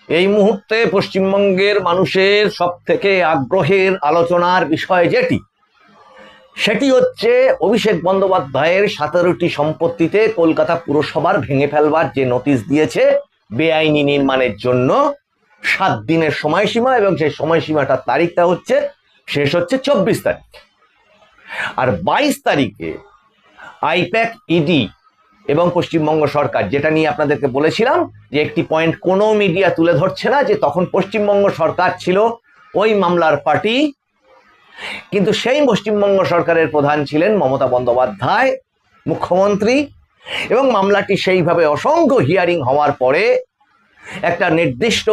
এই মুহূর্তে পশ্চিমবঙ্গের মানুষের সব থেকে আগ্রহের আলোচনার বিষয় সেটি হচ্ছে অভিষেক বন্দ্যোপাধ্যায়ের 17টি সম্পত্তিতে কলকাতা পুরসভার ভেঙে ফেলবার যে নোটিশ দিয়েছে বেআইনি নির্মাণের জন্য 7 দিনের সময়সীমা, এবং সেই সময়সীমাটার তারিখটা শেষ হচ্ছে 24 তারিখ। আর 22 তারিখে আইপ্যাক, ইডি এবং পশ্চিমবঙ্গ সরকার, যেটা নিয়ে আপনাদেরকে বলেছিলাম যে একটি পয়েন্ট কোনো মিডিয়া তুলে ধরছে না, যে তখন পশ্চিমবঙ্গ সরকার ছিল ওই মামলার পার্টি, কিন্তু সেই পশ্চিমবঙ্গ সরকারের প্রধান ছিলেন মমতা বন্দ্যোপাধ্যায়, মুখ্যমন্ত্রী, এবং মামলাটি সেইভাবে অসংখ্য হিয়ারিং হওয়ার পরে একটা নির্দিষ্ট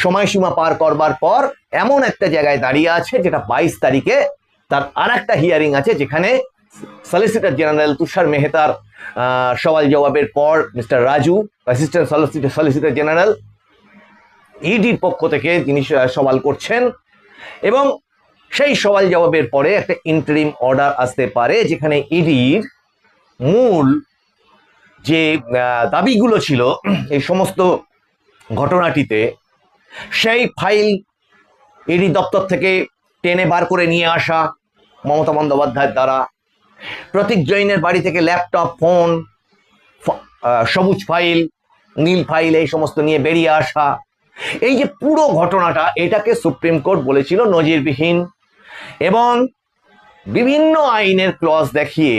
সময়সীমা পার করবার পর এমন একটা জায়গায় দাঁড়িয়ে আছে, যেটা 22 তারিখে তার আর একটা হিয়ারিং আছে, যেখানে সলিসিটর জেনারেল তুষার মেহতার সওয়াল জবাবের পর mister Raju, assistant solicitor general, ইডির পক্ষ থেকে তিনি সওয়াল করছেন, এবং সেই সওয়াল জবাবের পরে একটা ইন্টারিম অর্ডার আসতে পারে, যেখানে ইডির মূল যে দাবিগুলো ছিল এই সমস্ত ঘটনাটিতে, সেই ফাইল ইডি দপ্তর থেকে টেনে বার করে নিয়ে আসা মমতা বন্দ্যোপাধ্যায়ের দ্বারা, প্রতীক জৈনের বাড়ি থেকে ল্যাপটপ, ফোন, সবুজ ফাইল, নীল ফাইল, এই সমস্ত নিয়ে বেরিয়ে আসা, এই যে পুরো ঘটনাটা, এটাকে সুপ্রিম কোর্ট বলেছিল নজিরবিহীন, এবং বিভিন্ন আইনের ক্লজ দেখিয়ে,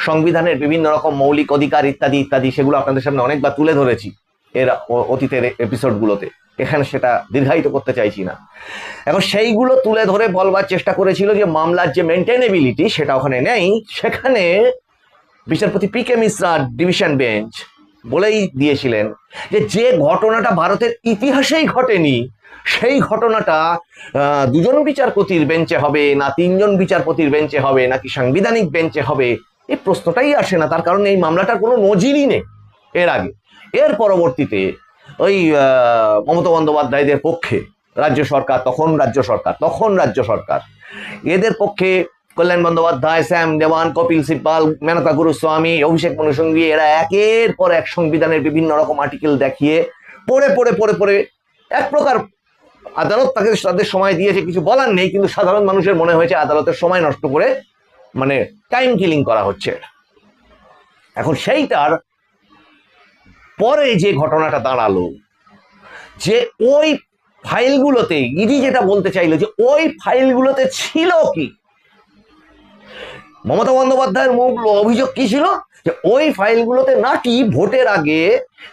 সংবিধানের বিভিন্ন রকম মৌলিক অধিকার ইত্যাদি ইত্যাদি, সেগুলো আপনাদের সামনে অনেকবার তুলে ধরেছি এর অতীতের এপিসোডগুলোতে, এখানে সেটা দীর্ঘায়িত করতে চাইছি না। এখন সেইগুলো তুলে ধরে বলবার চেষ্টা করেছিল যে মামলার যে মেনটেনেবিলিটি সেটা ওখানে নেই। সেখানে বিচারপতি P K Mishra division bench বলেই দিয়েছিলেন যে ঘটনাটা ভারতের ইতিহাসেই ঘটেনি, সেই ঘটনাটা 2 জন বিচারপতির বেঞ্চে হবে না 3 জন বিচারপতির বেঞ্চে হবে নাকি সাংবিধানিক বেঞ্চে হবে, এই প্রশ্নটাই আসে না। তার কারণ এই মামলাটার কোনো নজিরই নেই এর আগে। এর পরবর্তীতে ওই মমতা বন্দ্যোপাধ্যায়দের পক্ষে রাজ্য সরকার এদের পক্ষে কল্যাণ বন্দ্যোপাধ্যায়, শ্যাম দেওয়ান, কপিল সিব্বাল, মেনকা গুরুস্বামী, অভিষেক মনু সিংভি, এরা একের পর এক সংবিধানের বিভিন্ন রকম আর্টিকেল দেখিয়ে পড়ে এক প্রকার আদালত তাদের সময় দিয়েছে, কিছু বলার নেই, কিন্তু সাধারণ মানুষের মনে হয়েছে আদালতের সময় নষ্ট করে মানে টাইম কিলিং করা হচ্ছে। এখন সেইটার পরে যে ঘটনাটা দাঁড়ালো, যে ওই ফাইলগুলোতে ইডি যেটা বলতে চাইলো যে ওই ফাইলগুলোতে ছিল কি, মমতা বন্দ্যোপাধ্যায়ের মূল অভিযোগ কি ছিল, যে ওই ফাইলগুলোতে নাকি ভোটের আগে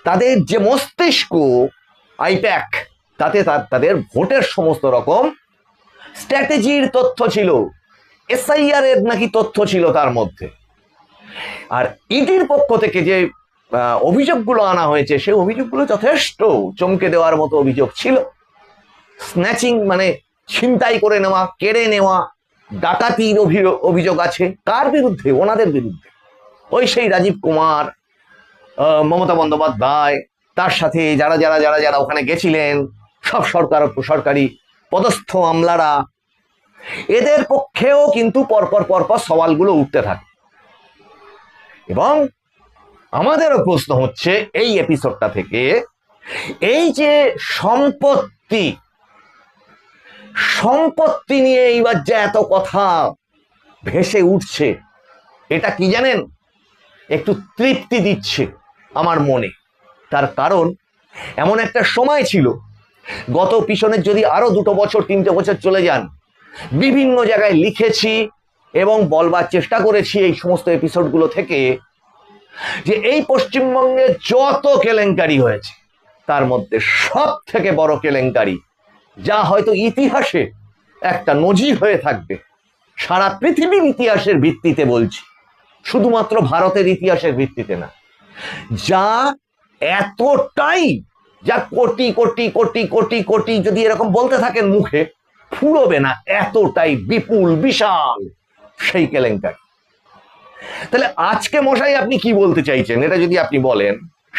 তাদের যে মস্তিষ্ক আইপ্যাক, তাতে তাদের ভোটের সমস্ত রকম স্ট্র্যাটেজির তথ্য ছিল, এসআইআর এর নাকি তথ্য ছিল তার মধ্যে। আর ইডির পক্ষ থেকে যে অভিযোগগুলো আনা হয়েছে, সেই অভিযোগগুলো যথেষ্ট চমকে দেওয়ার মতো অভিযোগ ছিল। স্ন্যাচিং মানে ছিনতাই করে নেওয়া, কেড়ে নেওয়া, ডাকাতির অভিযোগ আছে। কার বিরুদ্ধে? ওনাদের বিরুদ্ধে। ওই সেই রাজীব কুমার, মমতা বন্দ্যোপাধ্যায়, তার সাথে যারা যারা যারা যারা ওখানে গেছিলেন, সব সরকারি পদস্থ আমলারা, এদের পক্ষেও কিন্তু পরপর সওয়ালগুলো উঠতে থাকে। এবং আমাদেরও প্রশ্ন হচ্ছে এই এপিসোডটা থেকে, এই যে সম্পত্তি নিয়ে এইবার যে এত কথা ভেসে উঠছে, এটা কি জানেন? একটু তৃপ্তি দিচ্ছে আমার মনে। তার কারণ এমন একটা সময় ছিল, গত পিছনের যদি আরো 2 বছর 3টে বছর চলে যান, বিভিন্ন জায়গায় লিখেছি এবং বলবার চেষ্টা করেছি এই সমস্ত এপিসোডগুলো থেকে, যে এই পশ্চিমবঙ্গে যত কেলেঙ্কারি হয়েছে, তার মধ্যে সব থেকে বড় কেলেঙ্কারি, যা হয়তো ইতিহাসে একটা নজির হয়ে থাকবে, সারা পৃথিবীর ইতিহাসের ভিত্তিতে বলছি, শুধুমাত্র ভারতের ইতিহাসের ভিত্তিতে না, যা এতটাই, যা কোটি কোটি কোটি কোটি কোটি যদি এরকম বলতে থাকেন মুখে ফুরোবে না, এতটাই বিপুল বিশাল সেই কেলেঙ্কারি। তাহলে আজকে মশাই আপনি কি বলতে চাইছেন, এটা যদি আপনি বলেন,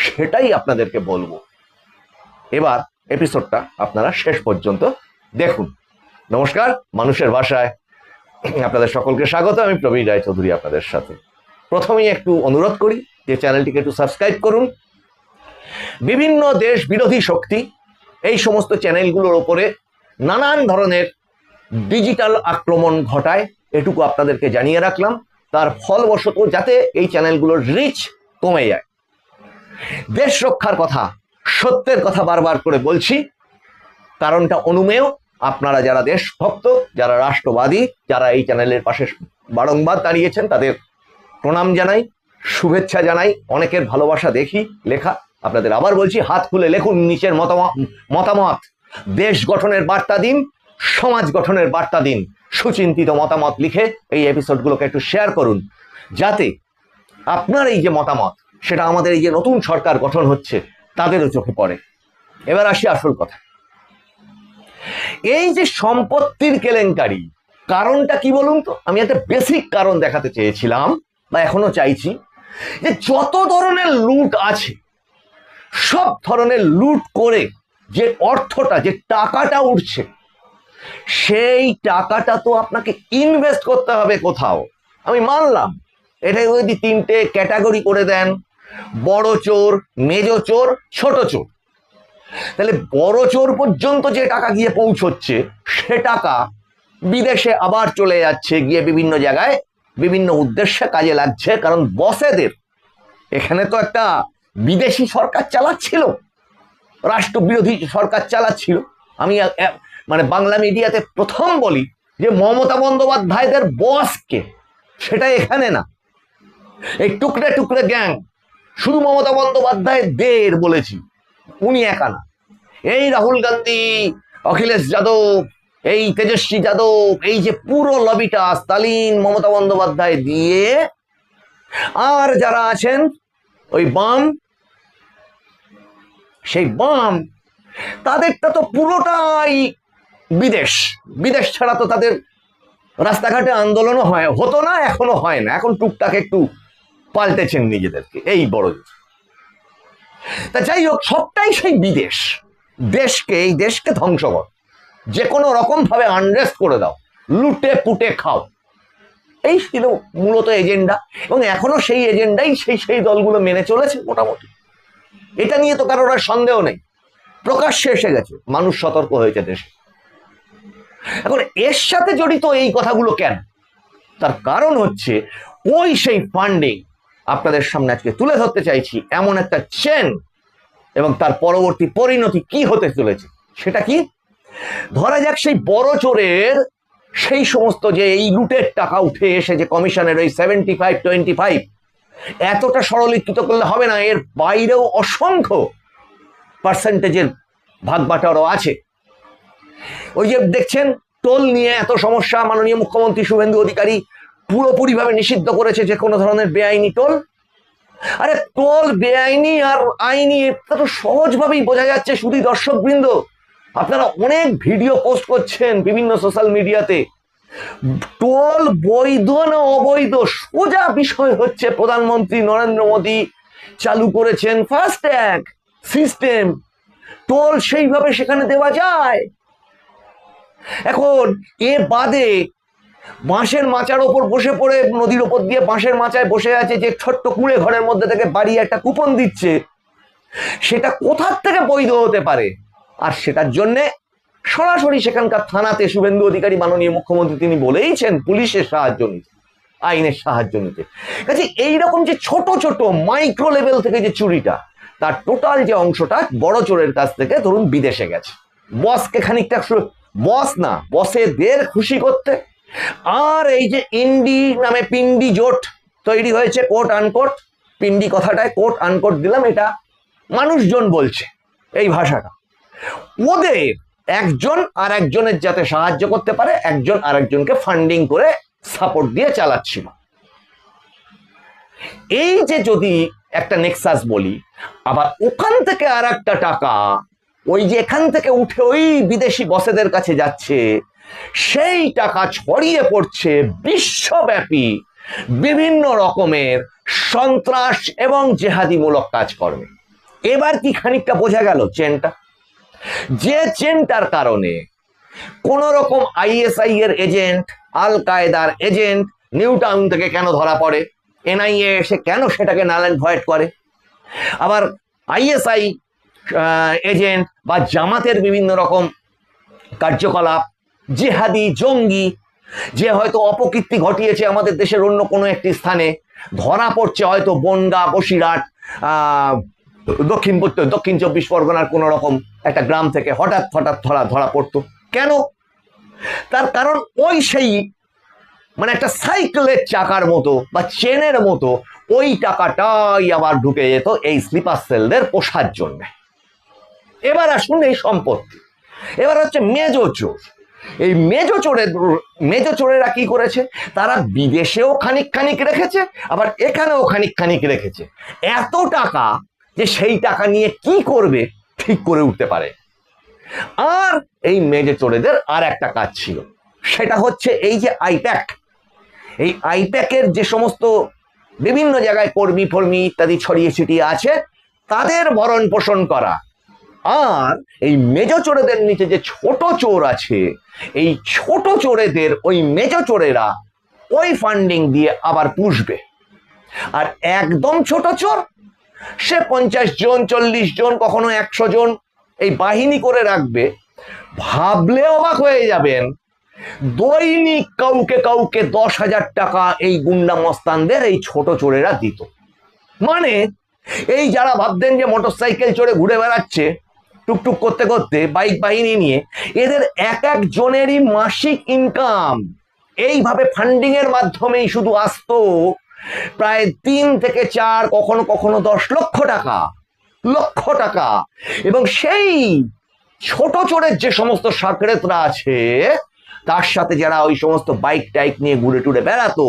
সেটাই আপনাদেরকে বলবো। এবার এপিসোডটা আপনারা শেষ পর্যন্ত দেখুন। নমস্কার, মানুষের ভাষায় আপনাদের সকলকে স্বাগত। আমি প্রবীর রায়চৌধুরী আপনাদের সাথে। প্রথমেই একটু অনুরোধ করি যে চ্যানেলটিকে একটু সাবস্ক্রাইব করুন, বিভিন্ন দেশ বিরোধী শক্তি এই সমস্ত চ্যানেলগুলোর ওপরে নানান ধরনের ডিজিটাল আক্রমণ ঘটায়, এটুকু আপনাদেরকে জানিয়ে রাখলাম। তার ফলবশত যাতে এই চ্যানেলগুলোর রিচ কমে যায়। দেশ রক্ষার কথা, সত্যের কথা বারবার করে বলছি, কারণটা অনুমেয়। আপনারা যারা দেশভক্ত, যারা রাষ্ট্রবাদী, যারা এই চ্যানেলের পাশে বারংবার দাঁড়িয়েছেন, তাদের প্রণাম জানাই, শুভেচ্ছা জানাই, অনেকের ভালোবাসা দেখি লেখা। আপনাদের আবার বলছি, হাত খুলে লেখুন নিচের মতামত, দেশ গঠনের বার্তা দিন, সমাজ গঠনের বার্তা দিন, সুচিন্তিত মতামত লিখে এই এপিসোডগুলোকে একটু শেয়ার করুন, যাতে আপনার এই যে মতামত সেটা আমাদের এই যে নতুন সরকার গঠন হচ্ছে তাদেরও চোখে পড়ে। এবার আসি আসল কথা। এই যে সম্পত্তির কেলেঙ্কারি, কারণটা কি বলুন তো? আমি একটা বেসিক কারণ দেখাতে চেয়েছিলাম বা এখনো চাইছি, যে যত ধরনের লুট আছে, সব ধরনের লুট করে যে অর্থটা, যে টাকাটা উঠছে, সেই টাকাটা তো আপনাকে ইনভেস্ট করতে হবে কোথাও। আমি মানলাম এটা যদি তিনটে ক্যাটাগরি করে দেন, বড় চোর, মেজ চোর, ছোট চোর, তাহলে বড় চোর পর্যন্ত যে টাকা গিয়ে পৌঁছচ্ছে, সে টাকা বিদেশে আবার চলে যাচ্ছে, গিয়ে বিভিন্ন জায়গায় বিভিন্ন উদ্দেশ্যে কাজে লাগছে। কারণ বসেদের এখানে তো একটা বিদেশি সরকার চালাচ্ছিল, রাষ্ট্রবিরোধী সরকার চালাচ্ছিল। আমি মানে বাংলা মিডিয়াতে প্রথম বলি যে মমতা বন্দ্যোপাধ্যায়দের বসকে, সেটা এখানে না, এই টুকরে টুকরে গ্যাং। শুধু মমতা বন্দ্যোপাধ্যায় দের বলেছি, উনি একা না। এই রাহুল গান্ধী, অখিলেশ যাদব, এই তেজস্বী যাদব, এই যে পুরো লবিটা স্টালিন, মমতা বন্দ্যোপাধ্যায় দিয়ে, আর যারা আছেন ওই বাম, সেই বাম, তাদেরটা তো পুরোটাই বিদেশ। বিদেশ ছাড়া তো তাদের রাস্তাঘাটে আন্দোলনও হতো না, এখনো হয় না। এখন টুকটাক একটু পাল্টেছেন নিজেদেরকে, এই বড়। তা যাই হোক, সবটাই সেই বিদেশ। এই দেশকে ধ্বংস কর, যে কোনো রকম ভাবে আনরেস্ট করে দাও, লুটে পুটে খাও, এই ছিল মূলত এজেন্ডা। এবং এখনো সেই এজেন্ডাই সেই দলগুলো মেনে চলেছে মোটামুটি। এটা নিয়ে তো কারোর আর সন্দেহ নেই, প্রকাশ্যে এসে গেছে, মানুষ সতর্ক হয়েছে দেশে। এখন এর সাথে জড়িত এই কথাগুলো কেন? তার কারণ হচ্ছে ওই সেই ফান্ডিং আপনাদের সামনে আজকে তুলে ধরতে চাইছি, এমন একটা চেন, এবং তার পরবর্তী পরিণতি কি হতে চলেছে সেটা কি। ধরা যাক সেই বড় চোরের সেই সমস্ত যে এই লুটের টাকা উঠে এসে যে কমিশনের ওই 75-25, এতটা সরলীকৃত করলে হবে না, এর বাইরেও অসংখ্য পার্সেন্টেজের ভাগ বাটারও আছে। ওই যে দেখছেন টোল নিয়ে এত সমস্যা, মাননীয় মুখ্যমন্ত্রী শুভেন্দু অধিকারী পুরোপুরিভাবে নিষিদ্ধ করেছে যে কোনো ধরনের বেআইনি টোল। আরে টোল বেআইনি আর আইনি এটা তো সহজভাবেই বোঝা যাচ্ছে। শুধু দর্শকবৃন্দ, আপনারা অনেক ভিডিও পোস্ট করছেন বিভিন্ন সোশ্যাল মিডিয়াতে, টোল বৈধ না অবৈধ, সোজা বিষয় হচ্ছে প্রধানমন্ত্রী নরেন্দ্র মোদী চালু করেছেন ফাস্ট্যাগ সিস্টেম, টোল সেইভাবে সেখানে দেওয়া যায়। এখন এ বাদে বাঁশের মাচার ওপর বসে পড়ে, নদীর ওপর দিয়ে বাঁশের মাচায় বসে আছে যে ছোট্ট কুঁড়ে ঘরের মধ্যে থেকে বাড়ি একটা কুপন দিচ্ছে, সেটা কোথার থেকে বৈধ হতে পারে? আর সেটার জন্য সরাসরি সেখানকার থানাতে শুভেন্দু অধিকারী মাননীয় মুখ্যমন্ত্রী তিনি বলেইছেন পুলিশের সাহায্য নিতে, আইনের সাহায্য নিতে। কাজে এইরকম যে ছোট ছোট মাইক্রো লেভেল থেকে যে চুরিটা, তার টোটাল যে অংশটা বড় চোরের কাছ থেকে ধরুন বিদেশে গেছে, বসকে খানিকটা, বস না বসেদের খুশি করতে। আর এই যে ইন্ডি নামে পিন্ডি জোট তৈরি হয়েছে, কোট আনকোট, পিন্ডি কথাটায় কোট আনকোট দিলাম, এটা মানুষজন বলছে এই ভাষাটা। ওদের একজন আর একজনের যাতে সাহায্য করতে পারে, একজন আর একজনকে ফান্ডিং করে সাপোর্ট দিয়ে চালাচ্ছিল। এই যে যদি একটা নেক্সাস বলি, আবার ওখান থেকে আর একটা টাকা ওই যে এখান থেকে উঠে ওই বিদেশি বসেদের কাছে যাচ্ছে, সেই টাকা ছড়িয়ে পড়ছে বিশ্বব্যাপী বিভিন্ন রকমের সন্ত্রাস এবং জেহাদিমূলক কাজকর্মে। এবার কি খানিকটা বোঝা গেল চেনটা? যে চেনটার কারণে কোন রকম আইএসআই এর এজেন্ট, আল কায়দার এজেন্ট নিউ টাউন থেকে কেন ধরা পড়ে, এনআইএ এসে কেন সেটাকে নাল অ্যান্ড ভয়েড করে, আবার আইএসআই এজেন্ট বা জামাতের বিভিন্ন রকম কার্যকলাপ, জেহাদি জঙ্গি, যে হয়তো অপকীর্তি ঘটিয়েছে আমাদের দেশের অন্য কোনো একটি স্থানে, ধরা পড়ছে হয়তো বনগা, বসিরহাট, দক্ষিণ 24 পরগনার কোনো রকম একটা গ্রাম থেকে হঠাৎ হঠাৎ ধরা পড়তো। কেন? তার কারণ ওই সেই মানে একটা সাইকেলের চাকার মতো বা চেনের মতো ওই টাকাটাই আবার ঢুকে যেত এই স্লিপার সেলদের পোষার জন্য। এবার আসুন এই সম্পত্তি, এবার হচ্ছে মেজো চোর। এই মেজো চোরেরা কি করেছে, তারা বিদেশেও খানিক রেখেছে, আবার এখানেও খানিক রেখেছে, এত টাকা যে সেই টাকা নিয়ে কি করবে ঠিক করে উঠতে পারে। আর এই মেজো চোরেদের আর একটা কাজ ছিল, সেটা হচ্ছে এই যে আইপ্যাক, এই আইপ্যাকের যে সমস্ত বিভিন্ন জায়গায় কর্মী ফর্মী ইত্যাদি ছড়িয়ে ছিটিয়ে আছে তাদের ভরণ পোষণ করা। আর এই মেজো চোরেদের নিচে যে ছোট চোর আছে, এই ছোট চোরেদের ওই মেজো চোরেরা ওই ফান্ডিং দিয়ে আবার পুষবে। আর একদম ছোট চোর সে 50 জন 40 জন কখনো 100 জন এই বাহিনী করে রাখবে। ভাবলে অবাক হয়ে যাবেন, দৈনিক কাউকে 10,000 টাকা এই গুন্ডা মস্তানদের এই ছোট চোরেরা দিত। মানে এই যারা ভাবতেন যে মোটরসাইকেল চড়ে ঘুরে বেড়াচ্ছে টুকটুক করতে করতে বাইক বাহিনী নিয়ে, এদের এক জনেরই মাসিক ইনকাম এইভাবে ফান্ডিং এর মাধ্যমেই শুধু আসতো প্রায় 3 থেকে 4 কখনো 10 লক্ষ টাকা। এবং সেই ছোট চোরের যে সমস্ত সাকরেতরা আছে তার সাথে যারা ওই সমস্ত বাইক টাইক নিয়ে ঘুরে টুরে বেড়াতো,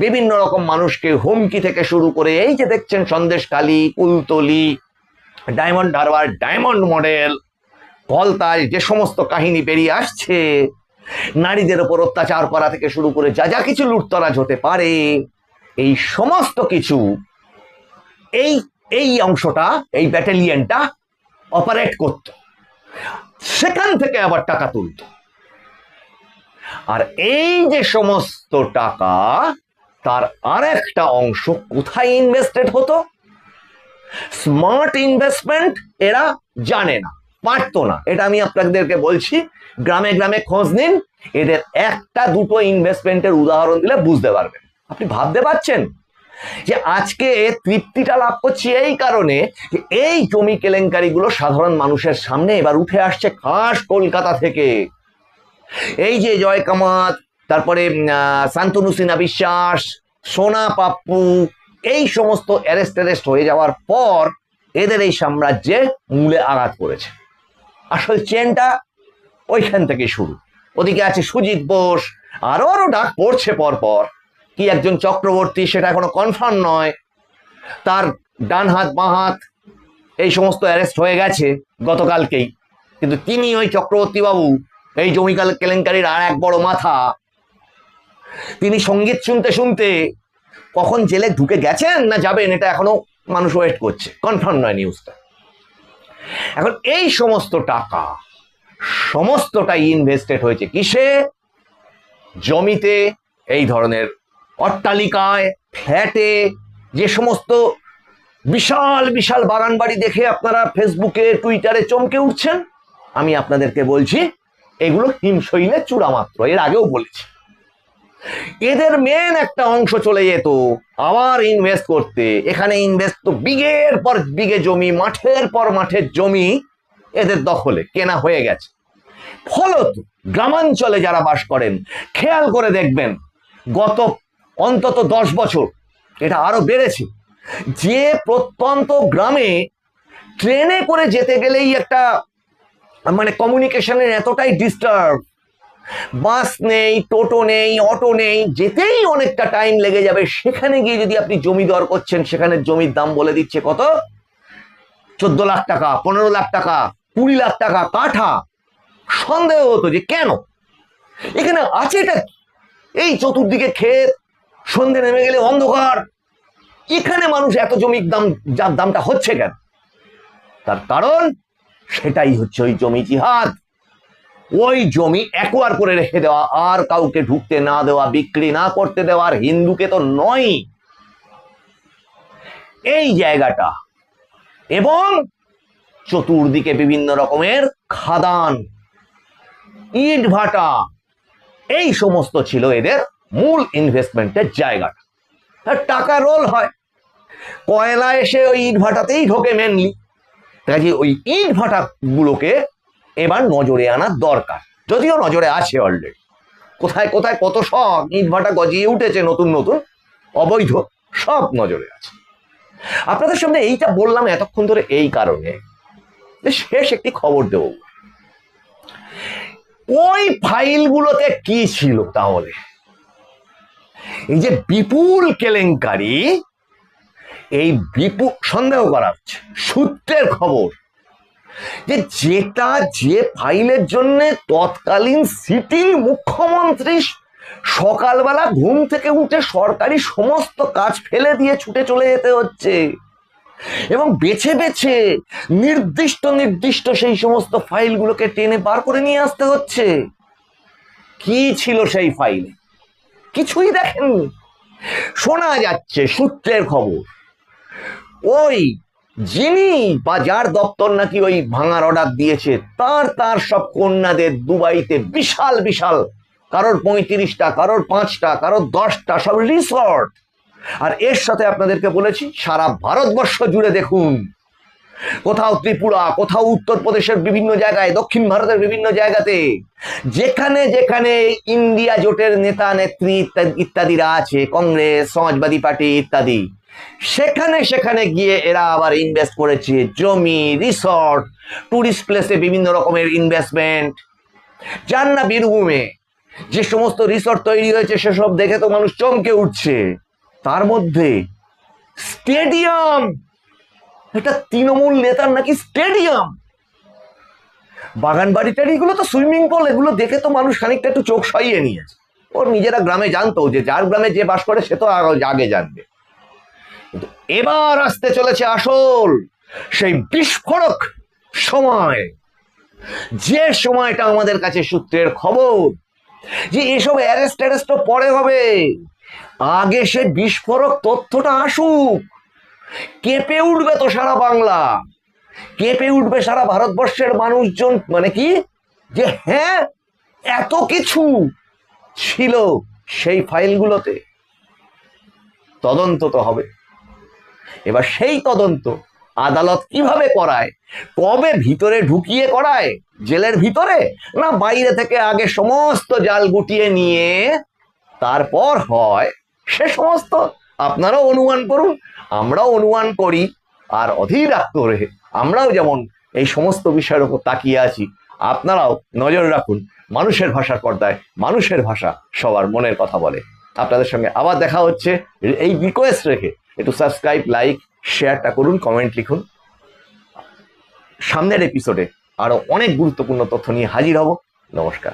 বিভিন্ন রকম মানুষকে হুমকি থেকে শুরু করে এই যে দেখছেন সন্দেশখালী, কুলতলি, ডায়মন্ড হারবার, ডায়মন্ড মডেল, কলতাল যে সমস্ত কাহিনী বেরিয়ে আসছে, নারীদের উপর অত্যাচার করা থেকে শুরু করে যা কিছু লুটতরাজ হতে পারে, এই সমস্ত কিছু এই অংশটা, এই ব্যাটালিয়নটা অপারেট করত, সেখান থেকে আবার টাকা তুলত। আর এই যে সমস্ত টাকা, তার আরেকটা অংশ কোথায় ইনভেস্টেড হতো? স্মার্ট ইনভেস্টমেন্ট এরা জানে না, পারতো না। এটা আমি আপনাদেরকে বলছি, গ্রামে গ্রামে খোঁজ নিন, এদের একটা দুটো ইনভেস্টমেন্টের উদাহরণ দিলে বুঝতে পারবেন। আপনি ভাবতে পারছেন যে আজকে তৃপ্তিটা লাভ করছি এই কারণে যে এই জমি কেলেঙ্কারিগুলো সাধারণ মানুষের সামনে এবার উঠে আসছে খাস কলকাতা থেকে। এই যে জয় কামাত, তারপরে শান্তনু সিনহা বিশ্বাস, সোনা পাপ্পু, এই সমস্ত অ্যারেস্ট হয়ে যাওয়ার পর এদের এই সাম্রাজ্যে মূলে আঘাত করেছে। আসল চেনটা ওইখান থেকে শুরু। ওদিকে আছে সুজিত বোস, আরো ডাক পড়ছে পরপর, কি একজন চক্রবর্তী, সেটা এখনো কনফার্ম নয়। তার ডান হাত বাঁ হাত এই সমস্ত অ্যারেস্ট হয়ে গেছে গতকালকেই, কিন্তু তিনি ওই চক্রবর্তী বাবু, এই জমি কেলেঙ্কারির আর এক বড় মাথা, তিনি সঙ্গীত শুনতে শুনতে কখন জেলে ঢুকে গেছেন না যাবেন এটা এখনো মানুষ ওয়েট করছে, কনফার্ম নয় নিউজটা। এখন এই সমস্ত টাকা সমস্তটাই ইনভেস্টেড হয়েছে কিসে? জমিতে, এই ধরনের অট্টালিকায়, ফ্ল্যাটে, যে সমস্ত বিশাল বিশাল বাগান বাড়ি দেখে আপনারা ফেসবুকে টুইটারে চমকে উঠছেন, আমি আপনাদেরকে বলছি এগুলো হিমশৈলের চূড়া মাত্র। এর আগেও বলেছি, এদের মেন একটা অংশ চলে যেত আবার ইনভেস্ট করতে। এখানে ইনভেস্ট তো বিঘের পর বিঘে জমি, মাঠের পর মাঠের জমি এদের দখলে কেনা হয়ে গেছে। ফলত গ্রামাঞ্চলে যারা বাস করেন, খেয়াল করে দেখবেন গত অন্তত 10 বছর এটা আরো বেড়েছে, যে প্রত্যন্ত গ্রামে ট্রেনে করে যেতে গেলেই একটা মানে কমিউনিকেশনের এতটাই ডিস্টার্ব, বাস নেই, টোটো নেই, অটো নেই, যেতেই অনেকটা টাইম লেগে যাবে। সেখানে গিয়ে যদি আপনি জমি দর করছেন, সেখানে জমির দাম বলে দিচ্ছে কত? 14 লাখ টাকা, 15 লাখ টাকা, 20 লাখ টাকা কাঠা। সন্দেহ হতো যে কেন এখানে আছে এটা, এই চতুর্দিকে ক্ষেত, সন্ধে নেমে গেলে অন্ধকার, এখানে মানুষ এত জমির দাম, যার দামটা হচ্ছে কেন? তার কারণ সেটাই হচ্ছে ওই জমি জিহাদ, ওই জমি অ্যাকোয়ার করে রেখে দেওয়া, আর কাউকে ঢুকতে না দেওয়া, বিক্রি না করতে দেওয়া, আর হিন্দুকে তো নয় এই জায়গাটা। এবং চতুর্দিকে বিভিন্ন রকমের খাদান, ইট ভাটা, এই সমস্ত ছিল এদের মূল ইনভেস্টমেন্টের জায়গাটা। আর টাকা রোল হয়, কয়লা এসে ওই ইট ভাটাতেই ঢোকে মেনলি। কাজে ওই ইট ভাটা গুলোকে এবার নজরে আনার দরকার, যদিও নজরে আছে অলরেডি। কোথায় কোথায় কত সব ইট ভাটা গজিয়ে উঠেছে নতুন নতুন, অবৈধ, সব নজরে আছে। আপনাদের সামনে এইটা বললাম এতক্ষণ ধরে এই কারণে যে শেষ একটি খবর দেব। ওই ফাইলগুলোতে কি ছিল তাহলে? এই যে বিপুল কেলেঙ্কারি, এই বিপুল সন্দেহ করা হচ্ছে, সূত্রের খবর, যে ফাইলের জন্য তৎকালীন সিটিং মুখ্যমন্ত্রী সকালবেলা ঘুম থেকে উঠে সরকারি সমস্ত কাজ ফেলে দিয়ে ছুটে চলে যেতে হচ্ছে, এবং বেছে বেছে নির্দিষ্ট নির্দিষ্ট সেই সমস্ত ফাইলগুলোকে টেনে বার করে নিয়ে আসতে হচ্ছে। কি ছিল সেই ফাইলে? কিছুই দেখেননি। শোনা যাচ্ছে সূত্রের খবর, ওই যিনি বা যার দপ্তর নাকি ওই ভাঙার অর্ডার দিয়েছে তার সব কন্যাদের দুবাইতে বিশাল বিশাল, কারোর 35টা, কারোর 5টা, কারোর 10টা সব রিসর্ট। আর এর সাথে আপনাদেরকে বলেছি সারা ভারতবর্ষ জুড়ে দেখুন, কোথাও ত্রিপুরা, কোথাও উত্তরপ্রদেশের বিভিন্ন জায়গায়, দক্ষিণ ভারতের বিভিন্ন জায়গাতে যেখানে যেখানে ইন্ডিয়া জোটের নেতা নেত্রী ইত্যাদিরা আছে, কংগ্রেস, সমাজবাদী পার্টি ইত্যাদি, সেখানে সেখানে গিয়ে এরা আবার ইনভেস্ট করেছে, জমি, রিসর্ট, টুরিস্ট প্লেসে বিভিন্ন রকমের ইনভেস্টমেন্ট। যার না বীরভূমে যে সমস্ত রিসর্ট তৈরি হয়েছে সেসব দেখে তো মানুষ চমকে উঠছে। তার মধ্যে স্টেডিয়াম, এটা তৃণমূল নেতার নাকি স্টেডিয়াম। বাগান বাড়ি টাড়িগুলো তো সুইমিং পুল, এগুলো দেখে তো মানুষ খানিকটা একটু চোখ সইয়ে নিয়েছে। ওর নিজেরা গ্রামে জানতো যে যার গ্রামে যে বাস করে সে তো আগে জানবে। কিন্তু এবার আসতে চলেছে আসল সেই বিস্ফোরক সময়, যে সময়টা আমাদের কাছে সূত্রের খবর যে এসব অ্যারেস্ট পরে হবে, আগে সে বিস্ফোরক তথ্যটা আসুক। কেঁপে উঠবে তো সারা বাংলা, কেঁপে উঠবে সারা ভারতবর্ষের মানুষজন। মানে কি, যে হ্যাঁ এত কিছু ছিল সেই ফাইলগুলোতে। তদন্ত তো হবে। এবার সেই তদন্ত আদালত কিভাবে করায়, কবে ভিতরে ঢুকিয়ে করায় জেলের ভিতরে, না বাইরে থেকে আগে সমস্ত জাল গুটিয়ে নিয়ে তারপর হয়, সে সমস্ত আপনারাও অনুমান করুন, আমরাও অনুমান করি। আর অধীর আগ্রহে আমরাও যেমন এই সমস্ত বিষয়ের উপর তাকিয়ে আছি, আপনারাও নজর রাখুন মানুষের ভাষার পর্দায়। মানুষের ভাষা সবার মনের কথা বলে। আপনাদের সঙ্গে আবার দেখা হচ্ছে। এই রিকোয়েস্ট রেখে একটু সাবস্ক্রাইব, লাইক, শেয়ারটা করুন, কমেন্ট লিখুন। সামনের এপিসোডে আরো অনেক গুরুত্বপূর্ণ তথ্য নিয়ে হাজির হব। নমস্কার।